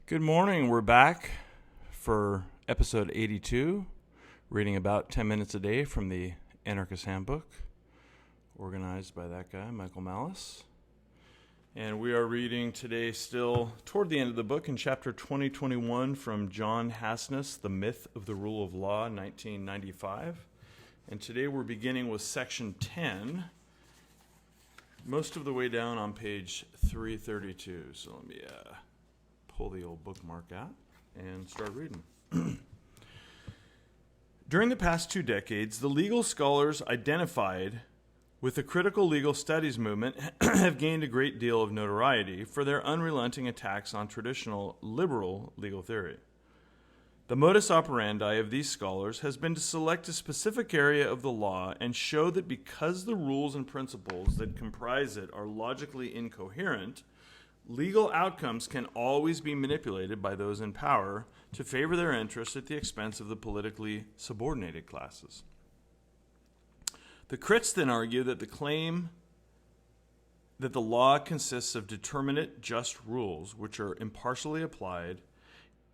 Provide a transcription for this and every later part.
Good morning. We're back for episode 82, reading about 10 minutes a day from the Anarchist Handbook, organized by that guy, Michael Malice. And we are reading today still toward the end of the book in chapter 2021 from John Hasnas, The Myth of the Rule of Law, 1995. And today we're beginning with section 10, most of the way down on page 332. So let me pull the old bookmark out and start reading. During the past 2 decades, the legal scholars identified with the critical legal studies movement have gained a great deal of notoriety for their unrelenting attacks on traditional liberal legal theory. The modus operandi of these scholars has been to select a specific area of the law and show that because the rules and principles that comprise it are logically incoherent, legal outcomes can always be manipulated by those in power to favor their interests at the expense of the politically subordinated classes. The crits then argue that the claim that the law consists of determinate, just rules, which are impartially applied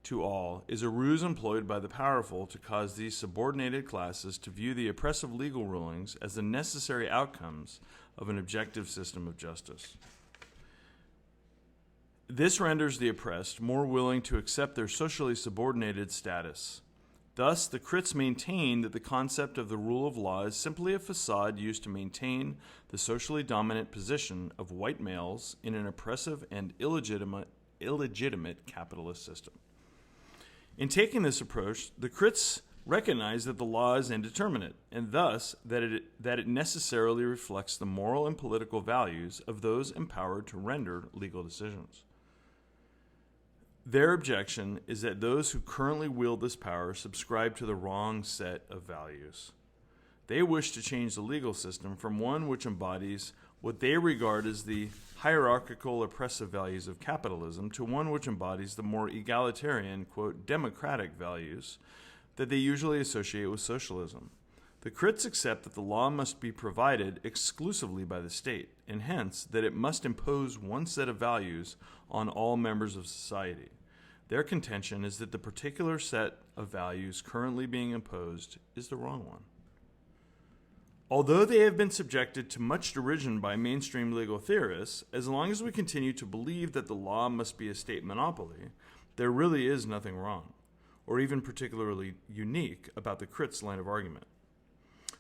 to all, is a ruse employed by the powerful to cause these subordinated classes to view the oppressive legal rulings as the necessary outcomes of an objective system of justice. This renders the oppressed more willing to accept their socially subordinated status. Thus, the crits maintain that the concept of the rule of law is simply a facade used to maintain the socially dominant position of white males in an oppressive and illegitimate capitalist system. In taking this approach, the crits recognize that the law is indeterminate, and thus that it necessarily reflects the moral and political values of those empowered to render legal decisions. Their objection is that those who currently wield this power subscribe to the wrong set of values. They wish to change the legal system from one which embodies what they regard as the hierarchical oppressive values of capitalism to one which embodies the more egalitarian, quote, democratic values that they usually associate with socialism. The crits accept that the law must be provided exclusively by the state, and hence that it must impose one set of values on all members of society. Their contention is that the particular set of values currently being imposed is the wrong one. Although they have been subjected to much derision by mainstream legal theorists, as long as we continue to believe that the law must be a state monopoly, there really is nothing wrong, or even particularly unique, about the crits' line of argument.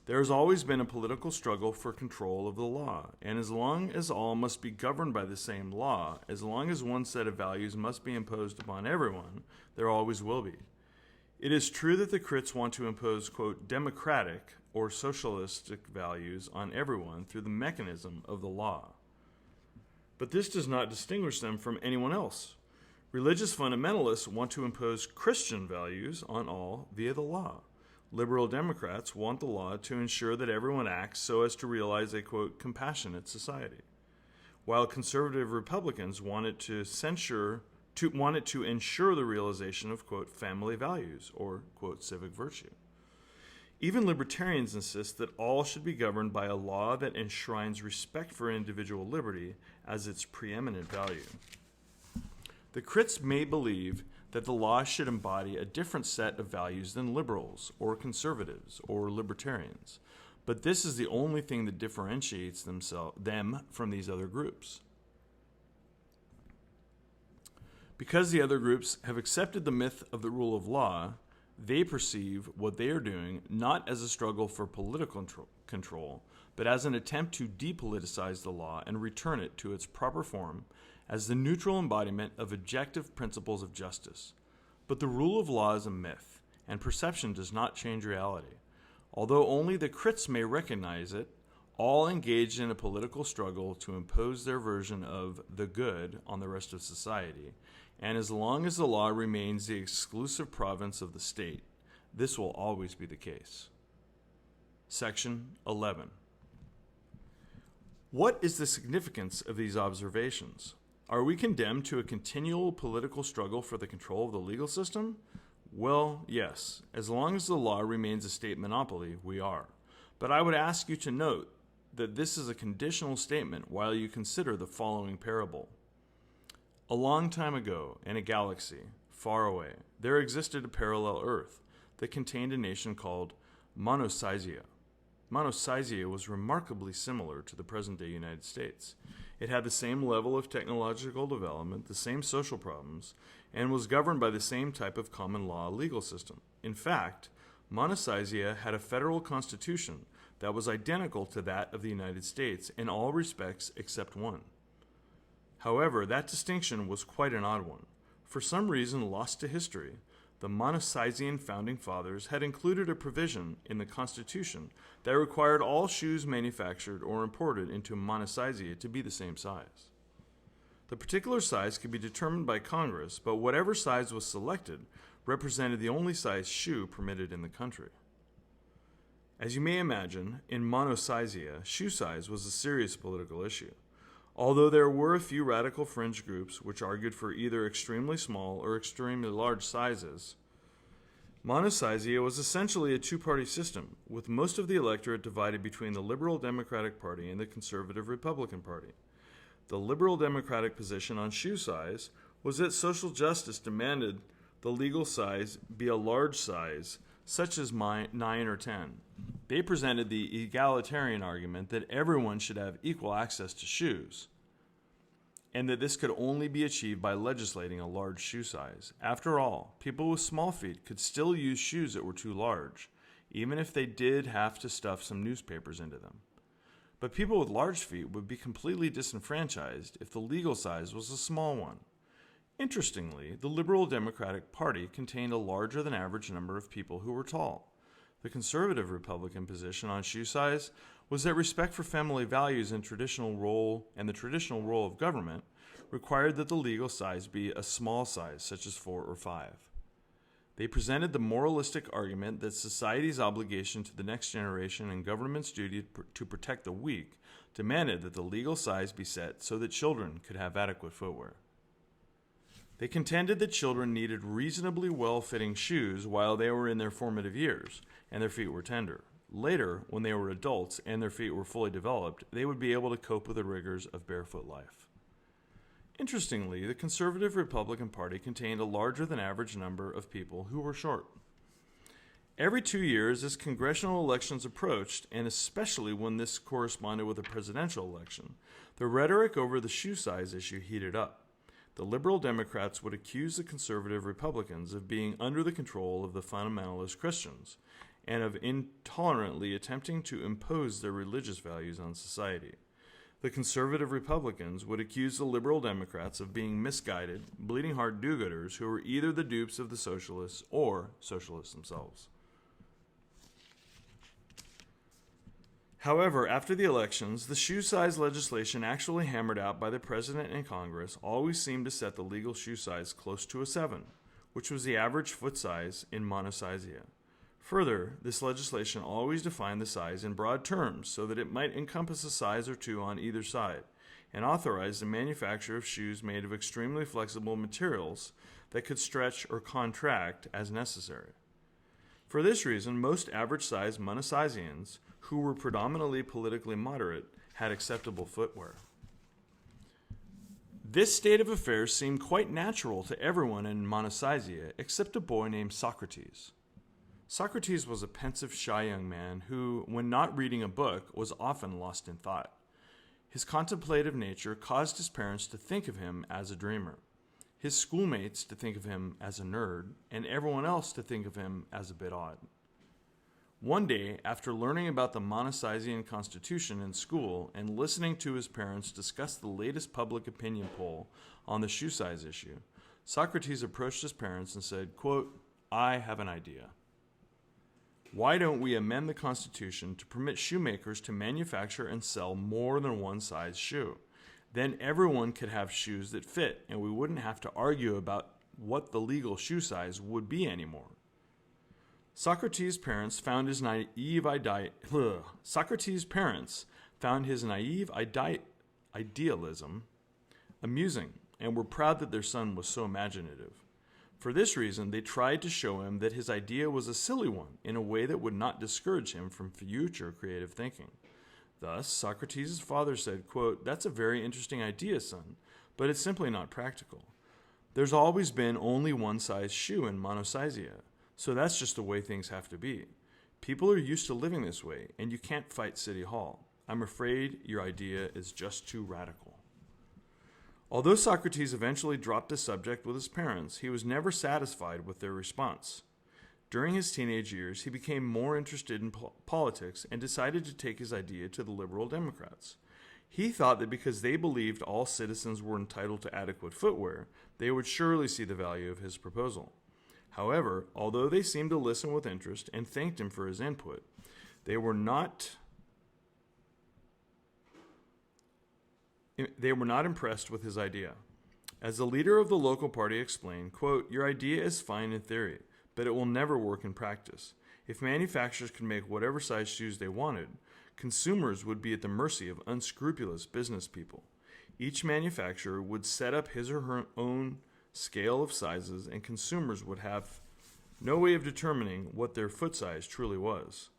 There has always been a political struggle for control of the law, and as long as all must be governed by the same law, as long as one set of values must be imposed upon everyone, there always will be. It is true that the crits want to impose, quote, democratic or socialistic values on everyone through the mechanism of the law. But this does not distinguish them from anyone else. Religious fundamentalists want to impose Christian values on all via the law. Liberal Democrats want the law to ensure that everyone acts so as to realize a, quote, compassionate society, while conservative Republicans want it to ensure the realization of, quote, family values or, quote, civic virtue. Even libertarians insist that all should be governed by a law that enshrines respect for individual liberty as its preeminent value. The crits may believe that the law should embody a different set of values than liberals or conservatives or libertarians, but this is the only thing that differentiates them from these other groups. Because the other groups have accepted the myth of the rule of law, they perceive what they are doing not as a struggle for political control, but as an attempt to depoliticize the law and return it to its proper form as the neutral embodiment of objective principles of justice. But the rule of law is a myth, and perception does not change reality. Although only the crits may recognize it, all engaged in a political struggle to impose their version of the good on the rest of society, and as long as the law remains the exclusive province of the state, this will always be the case. Section 11. What is the significance of these observations? Are we condemned to a continual political struggle for the control of the legal system? Well, yes. As long as the law remains a state monopoly, we are. But I would ask you to note that this is a conditional statement while you consider the following parable. A long time ago, in a galaxy far away, there existed a parallel Earth that contained a nation called Monocysia. Monocysia was remarkably similar to the present-day United States. It had the same level of technological development, the same social problems, and was governed by the same type of common law legal system. In fact, Monocysia had a federal constitution that was identical to that of the United States in all respects except one. However, that distinction was quite an odd one. For some reason lost to history, the Monocysian founding fathers had included a provision in the Constitution that required all shoes manufactured or imported into Monocysia to be the same size. The particular size could be determined by Congress, but whatever size was selected represented the only size shoe permitted in the country. As you may imagine, in Monocysia, shoe size was a serious political issue. Although there were a few radical fringe groups which argued for either extremely small or extremely large sizes, Monocysia was essentially a two-party system, with most of the electorate divided between the Liberal Democratic Party and the Conservative Republican Party. The Liberal Democratic position on shoe size was that social justice demanded the legal size be a large size, such as 9 or 10. They presented the egalitarian argument that everyone should have equal access to shoes, and that this could only be achieved by legislating a large shoe size. After all, people with small feet could still use shoes that were too large, even if they did have to stuff some newspapers into them. But people with large feet would be completely disenfranchised if the legal size was a small one. Interestingly, the Liberal Democratic Party contained a larger than average number of people who were tall. The conservative Republican position on shoe size was that respect for family values and the traditional role of government required that the legal size be a small size, such as 4 or 5. They presented the moralistic argument that society's obligation to the next generation and government's duty to protect the weak demanded that the legal size be set so that children could have adequate footwear. They contended that children needed reasonably well-fitting shoes while they were in their formative years and their feet were tender. Later, when they were adults and their feet were fully developed, they would be able to cope with the rigors of barefoot life. Interestingly, the conservative Republican Party contained a larger than average number of people who were short. Every 2 years, as congressional elections approached, and especially when this corresponded with a presidential election, the rhetoric over the shoe size issue heated up. The liberal Democrats would accuse the conservative Republicans of being under the control of the fundamentalist Christians and of intolerantly attempting to impose their religious values on society. The conservative Republicans would accuse the liberal Democrats of being misguided, bleeding-heart do-gooders who were either the dupes of the socialists or socialists themselves. However, after the elections, the shoe size legislation actually hammered out by the President and Congress always seemed to set the legal shoe size close to a 7, which was the average foot size in Monocysia. Further, this legislation always defined the size in broad terms so that it might encompass a size or 2 on either side, and authorized the manufacture of shoes made of extremely flexible materials that could stretch or contract as necessary. For this reason, most average-sized Monocysians, who were predominantly politically moderate, had acceptable footwear. This state of affairs seemed quite natural to everyone in Monocysia except a boy named Socrates. Socrates was a pensive, shy young man who, when not reading a book, was often lost in thought. His contemplative nature caused his parents to think of him as a dreamer, his schoolmates to think of him as a nerd, and everyone else to think of him as a bit odd. One day, after learning about the Monocysian Constitution in school and listening to his parents discuss the latest public opinion poll on the shoe size issue, Socrates approached his parents and said, quote, "I have an idea. Why don't we amend the Constitution to permit shoemakers to manufacture and sell more than one size shoe? Then everyone could have shoes that fit, and we wouldn't have to argue about what the legal shoe size would be anymore." Socrates' parents found his naive idealism amusing and were proud that their son was so imaginative. For this reason, they tried to show him that his idea was a silly one in a way that would not discourage him from future creative thinking. Thus, Socrates' father said, quote, "That's a very interesting idea, son, but it's simply not practical. There's always been only one size shoe in monocysia, so that's just the way things have to be. People are used to living this way, and you can't fight City Hall. I'm afraid your idea is just too radical. Although Socrates eventually dropped the subject with his parents, he was never satisfied with their response. During his teenage years, he became more interested in politics and decided to take his idea to the liberal Democrats. He thought that because they believed all citizens were entitled to adequate footwear, they would surely see the value of his proposal. However, although they seemed to listen with interest and thanked him for his input, they were not impressed with his idea. As the leader of the local party explained, quote, "Your idea is fine in theory, but it will never work in practice. If manufacturers could make whatever size shoes they wanted, consumers would be at the mercy of unscrupulous business people. Each manufacturer would set up his or her own scale of sizes, and consumers would have no way of determining what their foot size truly was.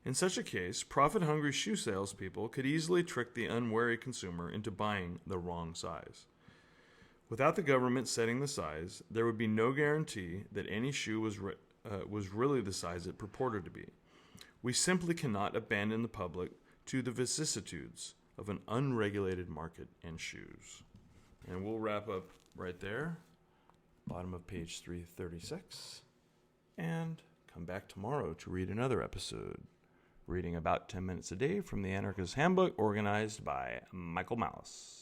In such a case, profit-hungry shoe salespeople could easily trick the unwary consumer into buying the wrong size. Without the government setting the size, there would be no guarantee that any shoe was really the size it purported to be. We simply cannot abandon the public to the vicissitudes of an unregulated market in shoes." And we'll wrap up right there, bottom of page 336, and come back tomorrow to read another episode, reading about 10 minutes a day from the Anarchist Handbook, organized by Michael Malice.